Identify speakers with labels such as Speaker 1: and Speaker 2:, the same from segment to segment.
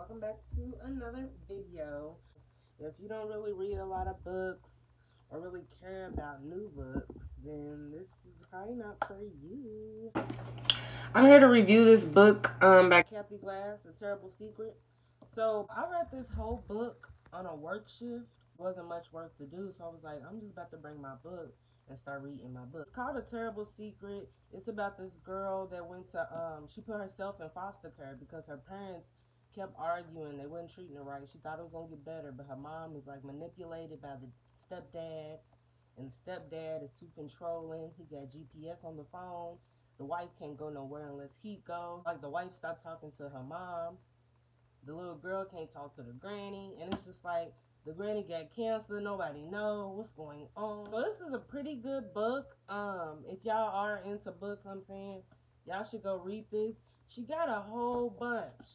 Speaker 1: welcome back to another video. If you don't really read a lot of books or really care about new books, then this is probably not for you. I'm here to review this book by Cathy Glass, A Terrible Secret. So I read this whole book on a work shift. Wasn't much work to do, so I was like, I'm just about to bring my book and start reading my book. It's called A Terrible Secret. It's about this girl that went to, she put herself in foster care because her parents kept arguing. They wasn't treating her right. She thought it was going to get better, but her mom is like manipulated by the stepdad, and the stepdad is too controlling. He got GPS on the phone. The wife can't go nowhere unless he goes. Like, the wife stopped talking to her mom. The little girl can't talk to the granny, and it's just like, the granny got cancer. Nobody knows what's going on. So this is a pretty good book. If y'all are into books, I'm saying, y'all should go read this. She got a whole bunch.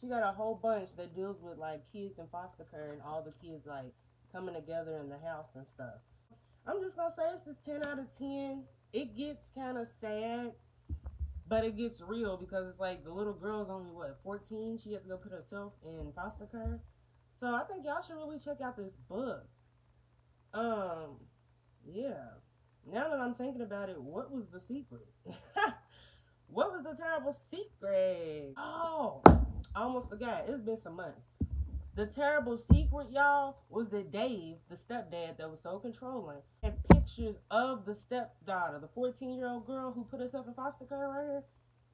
Speaker 1: She got a whole bunch that deals with, like, kids in foster care and all the kids, like, coming together in the house and stuff. I'm just going to say it's a 10 out of 10. It gets kind of sad, but it gets real because it's like the little girl's only, what, 14? She had to go put herself in foster care. So I think y'all should really check out this book. Yeah. Now that I'm thinking about it, what was the secret? What was the terrible secret? Oh, I almost forgot. It's been some months. The terrible secret, y'all, was that Dave, the stepdad that was so controlling, had pictures of the stepdaughter, the 14-year-old girl who put herself in foster care right here.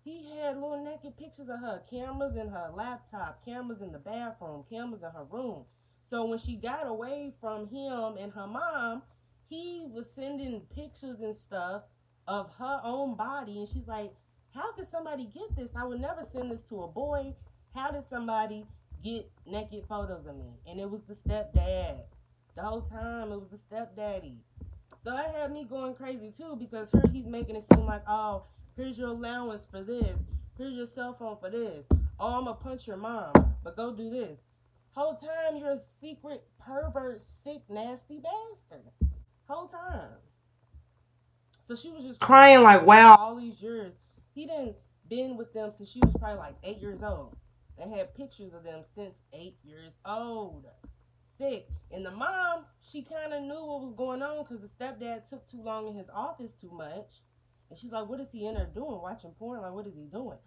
Speaker 1: He had little naked pictures of her, cameras in her laptop, cameras in the bathroom, cameras in her room. So when she got away from him and her mom, he was sending pictures and stuff of her own body. And she's like, how could somebody get this? I would never send this to a boy. How did somebody get naked photos of me? And it was the stepdad. The whole time it was the stepdaddy. So that had me going crazy too, because he's making it seem like, oh, here's your allowance for this. Here's your cell phone for this. Oh, I'm going to punch your mom, but go do this. Whole time you're a secret pervert, sick, nasty bastard. Whole time. So she was just crying like, wow, all these years. He done been with them since she was probably like 8 years old. And had pictures of them since 8 years old. Sick. And the mom, she kind of knew what was going on because the stepdad took too long in his office too much. And she's like, what is he in there doing? Watching porn? Like, what is he doing?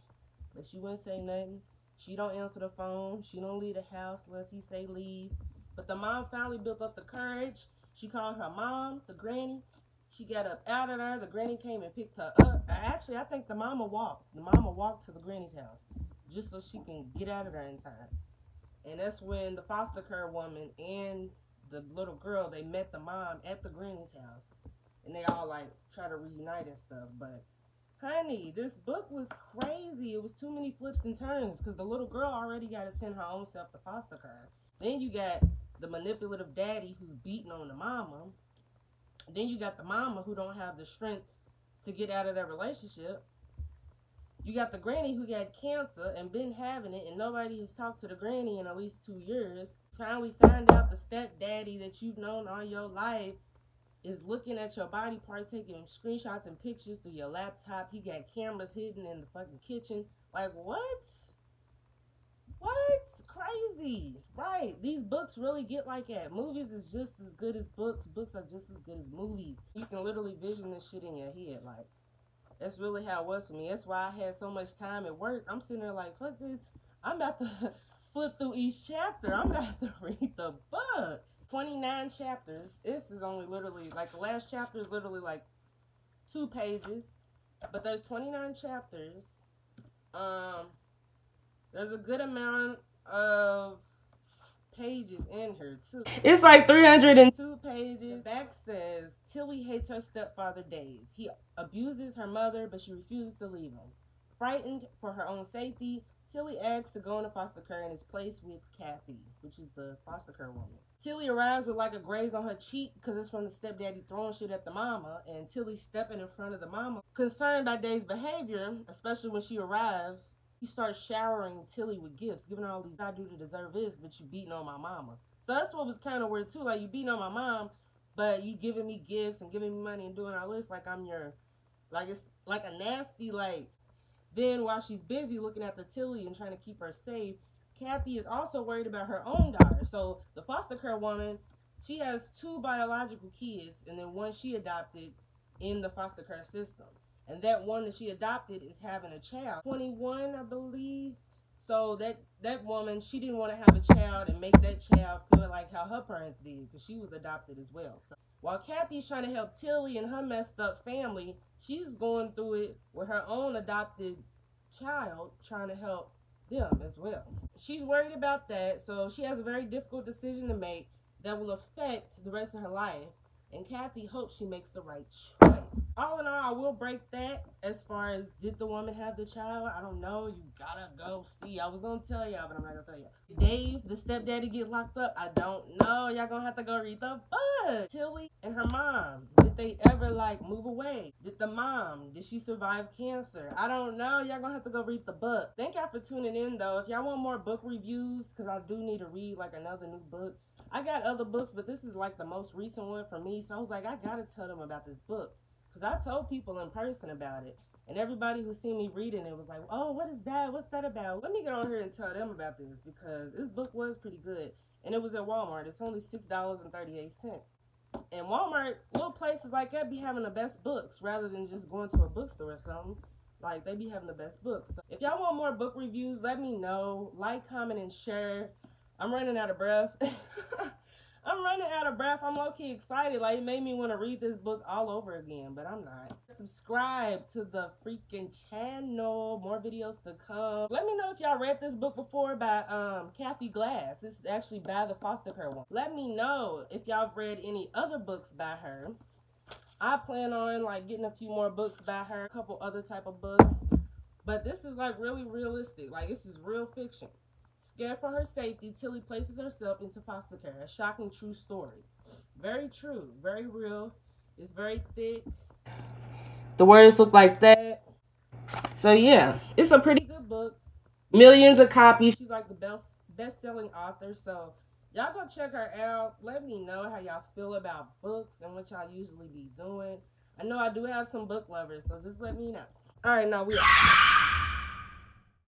Speaker 1: But she wouldn't say nothing. She don't answer the phone. She don't leave the house unless he say leave. But the mom finally built up the courage. She called her mom, the granny. She got up out of there. The granny came and picked her up. Actually, I think the mama walked. The mama walked to the granny's house just so she can get out of there in time. And that's when the foster care woman and the little girl, they met the mom at the granny's house. And they all, like, try to reunite and stuff. But, honey, this book was crazy. It was too many flips and turns because the little girl already got to send her own self to foster care. Then you got the manipulative daddy who's beating on the mama. Then you got the mama who don't have the strength to get out of that relationship. You got the granny who got cancer and been having it, and nobody has talked to the granny in at least 2 years. Finally find out the stepdaddy that you've known all your life is looking at your body parts, taking screenshots and pictures through your laptop. He got cameras hidden in the fucking kitchen. Like, what? What? Crazy. Right. These books really get like that. Movies is just as good as books. Books are just as good as movies. You can literally vision this shit in your head. Like, that's really how it was for me. That's why I had so much time at work. I'm sitting there like, fuck this. I'm about to flip through each chapter. I'm about to read the book. 29 chapters. This is only literally, like, the last chapter is literally like 2 pages. But there's 29 chapters. There's a good amount of pages in here too. It's like 302 pages. The back says, Tilly hates her stepfather Dave. He abuses her mother, but she refuses to leave him. Frightened for her own safety, Tilly asks to go into foster care and is placed with Cathy, which is the foster care woman. Tilly arrives with like a graze on her cheek because it's from the stepdaddy throwing shit at the mama, and Tilly stepping in front of the mama. Concerned by Dave's behavior, especially when she arrives, he starts showering Tilly with gifts, giving her all these, I do to deserve this, but you beating on my mama. So that's what was kind of weird too. Like, you beating on my mom, but you giving me gifts and giving me money and doing all this like I'm your, like, it's like a nasty, like. Then while she's busy looking at the Tilly and trying to keep her safe, Cathy is also worried about her own daughter. So the foster care woman, she has 2 biological kids, and then one she adopted in the foster care system. And that one that she adopted is having a child, 21, I believe. So that woman, she didn't want to have a child and make that child feel like how her parents did, because she was adopted as well. So while Cathy's trying to help Tilly and her messed up family, she's going through it with her own adopted child, trying to help them as well. She's worried about that, so she has a very difficult decision to make that will affect the rest of her life. And Cathy hopes she makes the right choice. All in all, I will break that as far as, did the woman have the child? I don't know. You gotta go see. I was gonna tell y'all, but I'm not gonna tell y'all. Did Dave, the stepdaddy, get locked up? I don't know. Y'all gonna have to go read the book. Tilly and her mom, did they ever like move away? Did she survive cancer? I don't know. Y'all gonna have to go read the book. Thank y'all for tuning in though. If y'all want more book reviews, because I do need to read like another new book. I got other books, but this is like the most recent one for me. So I was like, I gotta tell them about this book, because I told people in person about it, and everybody who seen me reading it was like, oh, what is that? What's that about? Let me get on here and tell them about this, because this book was pretty good, and it was at Walmart. It's only $6.38. And Walmart, little places like that be having the best books, rather than just going to a bookstore or something. Like, they be having the best books. So if y'all want more book reviews, let me know. Like, comment, and share. I'm running out of breath. I'm running out of breath. I'm low-key excited. Like, it made me want to read this book all over again, but I'm not. Subscribe to the freaking channel. More videos to come. Let me know if y'all read this book before by Cathy Glass. This is actually by the foster care one. Let me know if y'all have read any other books by her. I plan on like getting a few more books by her, a couple other type of books. But this is like really realistic. Like, this is real fiction. Scared for her safety, Tilly places herself into foster care. A shocking true story. Very true. Very real. It's very thick. The words look like that. So yeah, it's a pretty good book. Millions of copies. She's like the best-selling author. So y'all go check her out. Let me know how y'all feel about books and what y'all usually be doing. I know I do have some book lovers, so just let me know. All right, now we are.